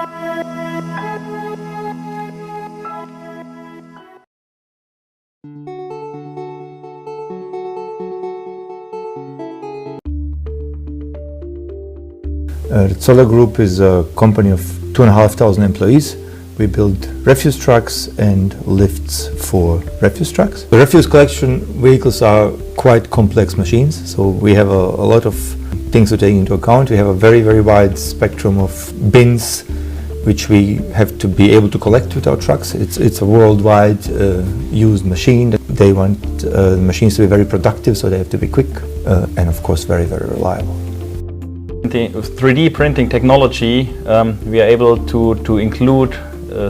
The Zoller Group is a company of 2,500 employees. We build refuse trucks and lifts for refuse trucks. The refuse collection vehicles are quite complex machines, so we have a lot of things to take into account. We have a very, very wide spectrum of bins which we have to be able to collect with our trucks. It's a worldwide used machine. They want the machines to be very productive, so they have to be quick and of course very, very reliable. With 3D printing technology, we are able to include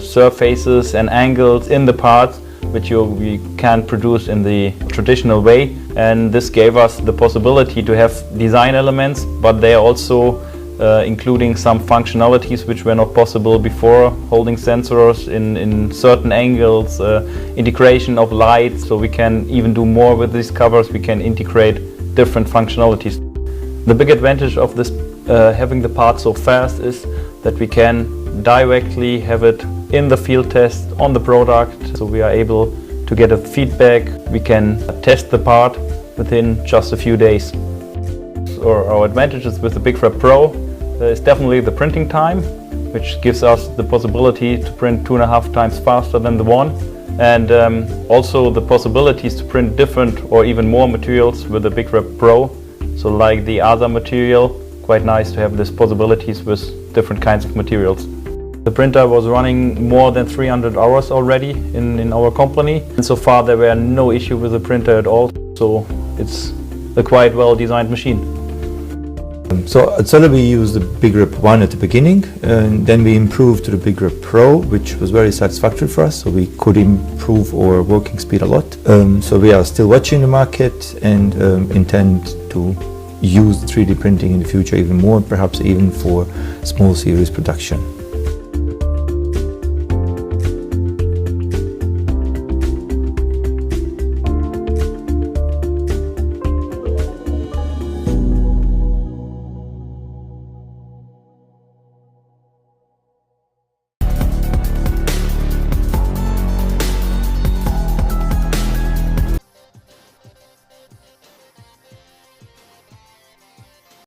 surfaces and angles in the parts which we can't produce in the traditional way, and this gave us the possibility to have design elements, but they are also including some functionalities which were not possible before, holding sensors in certain angles, integration of lights, so we can even do more with these covers. We can integrate different functionalities. The big advantage of this having the part so fast is that we can directly have it in the field test on the product, so we are able to get a feedback. We can test the part within just a few days. Our advantages with the BigRep Pro is definitely the printing time, which gives us the possibility to print 2.5 times faster than the one, and also the possibilities to print different or even more materials with the BigRep Pro. So like the other material, quite nice to have these possibilities with different kinds of materials. The printer was running more than 300 hours already in our company, and so far there were no issue with the printer at all, so it's a quite well designed machine. So at Zoller we used the BigRep 1 at the beginning, and then we improved to the BigRep Pro, which was very satisfactory for us, so we could improve our working speed a lot. So we are still watching the market and intend to use 3D printing in the future even more, perhaps even for small series production.